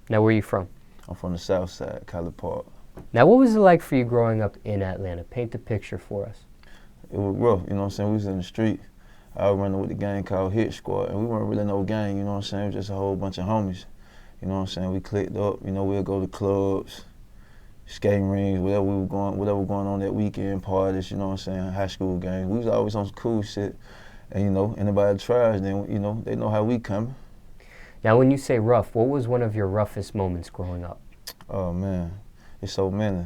Now, where are you from? I'm from the south side, College Park. Now, what was it like for you growing up in Atlanta? Paint the picture for us. It was rough, you know what I'm saying? We was in the street. I was running with the gang called Hit Squad, and we weren't really no gang, you know what I'm saying? It was just a whole bunch of homies, you know what I'm saying? We clicked up, you know, we'll go to clubs, skating rings, whatever going on that weekend, parties, you know what I'm saying? High school games. We was always on some cool shit, and you know, anybody tries, then you know, they know how we coming. Now, when you say rough, what was one of your roughest moments growing up? Oh man, it's so many.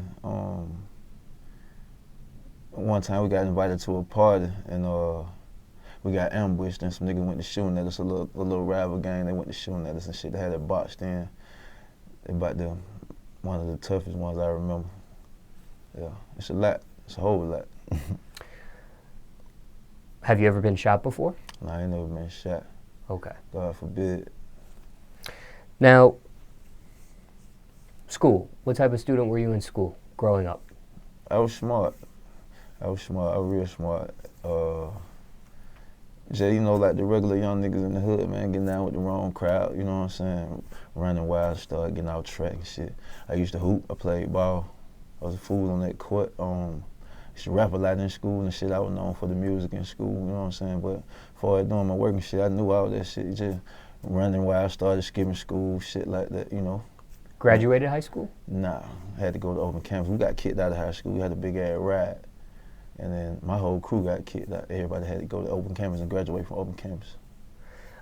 One time we got invited to a party, and we got ambushed, and some niggas went to shooting at us, a little rival gang. They went to shooting at us and shit. They had it boxed in. They about one of the toughest ones I remember. Yeah, it's a lot. It's a whole lot. Have you ever been shot before? No, I ain't never been shot. Okay. God forbid. Now, school. What type of student were you in school growing up? I was smart. I was real smart. Just, you know, like the regular young niggas in the hood, man, getting down with the wrong crowd, you know what I'm saying? Running wild, start getting out track and shit. I used to hoop, I played ball. I was a fool on that court. I used to rap a lot in school and shit. I was known for the music in school, you know what I'm saying? But before I doing my work and shit, I knew all that shit. Just running wild, started skipping school, shit like that, you know. Graduated high school? Nah, I had to go to open campus. We got kicked out of high school. We had a big ass ride. And then my whole crew got kicked out. Everybody had to go to open campus and graduate from open campus.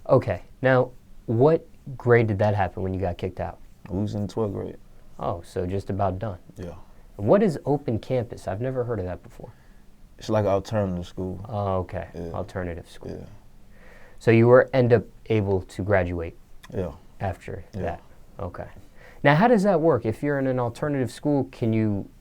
Okay. Now, what grade did that happen when you got kicked out? We was in the 12th grade. Oh, so just about done. Yeah. What is open campus? I've never heard of that before. It's like an alternative school. Oh, okay. Yeah. Alternative school. Yeah. So you end up able to graduate Yeah. after Yeah. that? Okay. Now, how does that work? If you're in an alternative school,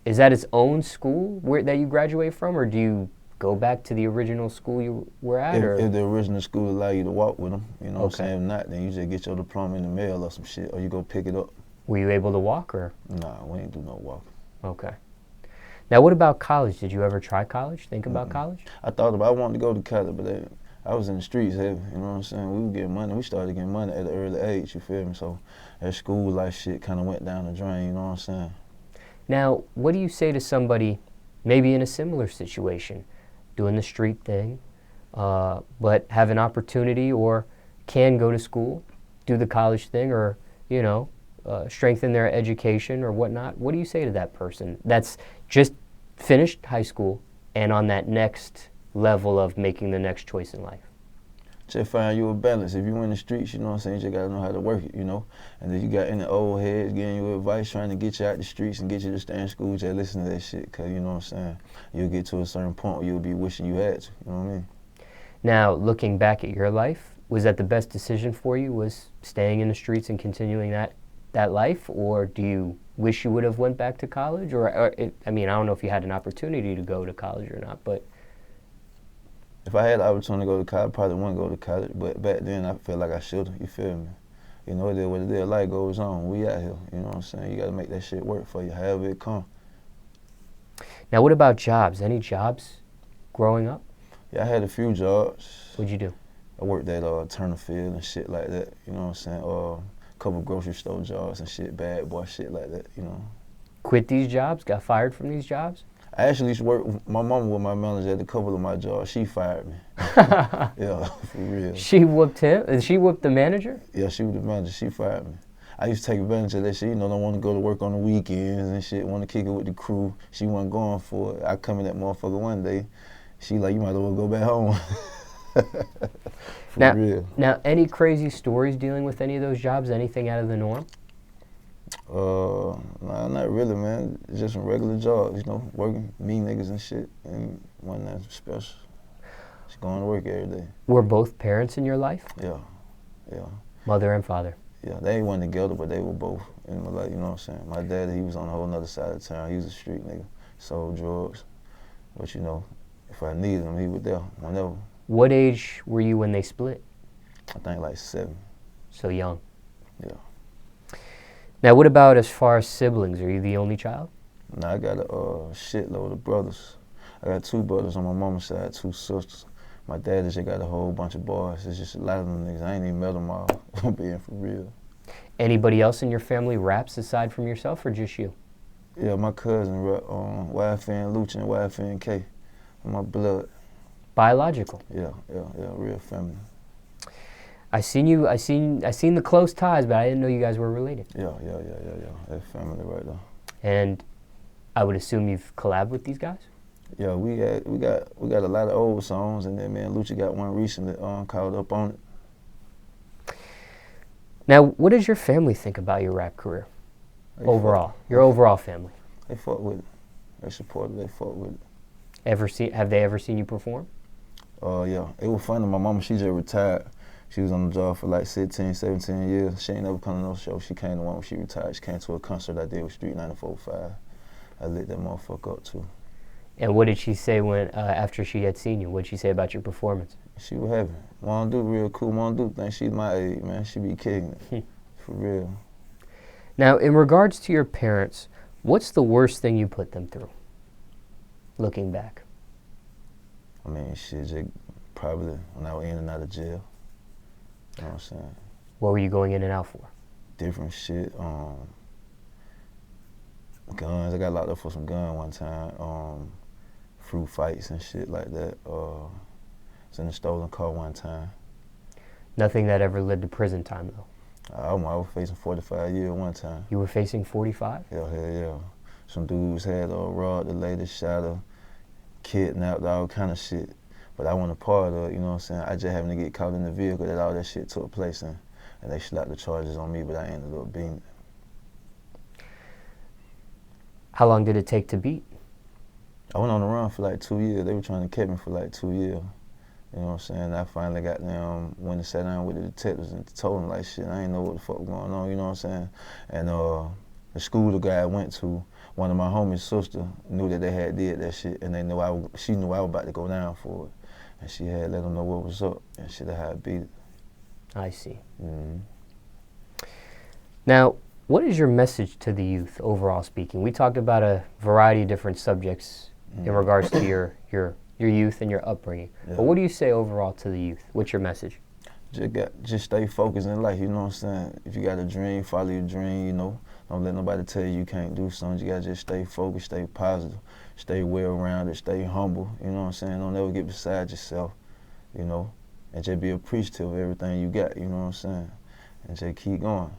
is that its own school that you graduate from, or do you go back to the original school you were at? If the original school allow you to walk with them, you know what I'm Okay. saying? If not, then you just get your diploma in the mail or some shit, or you go pick it up. Were you able to walk, or? Nah, we ain't do no walking. Okay. Now, what about college? Did you ever try college? Think about college? I wanted to go to college, but I was in the streets heavy, you know what I'm saying? We were getting money. We started getting money at an early age, you feel me? So that school life shit kind of went down the drain, you know what I'm saying? Now, what do you say to somebody maybe in a similar situation, doing the street thing, but have an opportunity or can go to school, do the college thing, or, you know, strengthen their education or whatnot? What do you say to that person that's just finished high school and on that next level of making the next choice in life? Just find you a balance. If you in the streets, you know what I'm saying, you just gotta know how to work it, you know? And if you got any old heads giving you advice, trying to get you out the streets and get you to stay in school, just listen to that shit, cause you know what I'm saying, you'll get to a certain point where you'll be wishing you had to, you know what I mean? Now, looking back at your life, was that the best decision for you, was staying in the streets and continuing that life, or do you wish you would have went back to college? I mean, I don't know if you had an opportunity to go to college or not, but if I had the opportunity to go to college, I probably wouldn't go to college, but back then I feel like I should have, you feel me? You know, it is what it is, life goes on, we out here, you know what I'm saying? You gotta make that shit work for you, however it come. Now, what about jobs? Any jobs growing up? Yeah, I had a few jobs. What'd you do? I worked at Turner Field and shit like that, you know what I'm saying? A couple grocery store jobs and shit, bad boy shit like that, you know. Quit these jobs? Got fired from these jobs? I actually used to work, my mama was my manager at a couple of my jobs. She fired me. Yeah, for real. She whooped him? And she whooped the manager? Yeah, she was the manager. She fired me. I used to take advantage of that shit. You know, don't want to go to work on the weekends and shit, want to kick it with the crew. She wasn't going for it. I come in that motherfucker one day. She like, you might as well go back home. For real. Now, any crazy stories dealing with any of those jobs? Anything out of the norm? Nah, not really, man. Just some regular jobs, you know, working, me niggas and shit, and wasn't that special. Just going to work every day. Were both parents in your life? Yeah, yeah. Mother and father? Yeah, they ain't one together, but they were both in my life, you know what I'm saying? My dad, he was on a whole nother side of town. He was a street nigga, sold drugs. But, you know, if I needed him, he was there whenever. What age were you when they split? I think like 7. So young. Yeah. Now, what about as far as siblings? Are you the only child? Nah, I got a shitload of brothers. I got 2 brothers on my mama's side, 2 sisters. My dad just got a whole bunch of boys. It's just a lot of them niggas. I ain't even met them all, I'm being for real. Anybody else in your family raps aside from yourself, or just you? Yeah, my cousin rap YFN Lucci and YFN K. My blood. Biological. Yeah, real family. I seen the close ties, but I didn't know you guys were related. Yeah. That family right there. And I would assume you've collabed with these guys? Yeah, we got a lot of old songs, and then me and Lucci got one recently called Up On It. Now, what does your family think about your rap career? Your overall family. They fuck with it. They support it. They fuck with it. Have they ever seen you perform? Yeah. It was funny. My mama, she just retired. She was on the job for like 16, 17 years. She ain't never come to no show. She came to one when she retired. She came to a concert I did with Street 94.5. I lit that motherfucker up too. And what did she say when after she had seen you? What did she say about your performance? She was happy. Mom do real cool. Mom do think she's my age, man. She be kicking it. For real. Now, in regards to your parents, what's the worst thing you put them through, looking back? I mean, shit, just probably when I was in and out of jail. You know what I'm saying? What were you going in and out for? Different shit. Guns. I got locked up for some gun one time. Fruit fights and shit like that. Was in a stolen car one time. Nothing that ever led to prison time, though? I was facing 45 years one time. You were facing 45? Yeah, hell yeah. Some dudes had robbed the lady, shot her, kidnapped, all kind of shit. But I wasn't a part of it, you know what I'm saying? I just happened to get caught in the vehicle that all that shit took place in. And they slapped the charges on me, but I ended up beating it. How long did it take to beat? I went on the run for like 2 years. They were trying to catch me for like 2 years. You know what I'm saying? I finally got them, went and sat down with the detectives and told them like shit, I ain't know what the fuck was going on, you know what I'm saying? And the school the guy I went to, one of my homie's sister knew that they had did that shit, and she knew I was about to go down for it. And she had let them know what was up, and shit, I had beat it. I see. Mm-hmm. Now, what is your message to the youth, overall speaking? We talked about a variety of different subjects in regards to your youth and your upbringing. Yeah. But what do you say overall to the youth? What's your message? Just stay focused in life, you know what I'm saying? If you got a dream, follow your dream, you know. Don't let nobody tell you can't do something. You gotta just stay focused, stay positive, stay well-rounded, stay humble, you know what I'm saying? Don't ever get beside yourself, you know, and just be appreciative of everything you got, you know what I'm saying? And just keep going.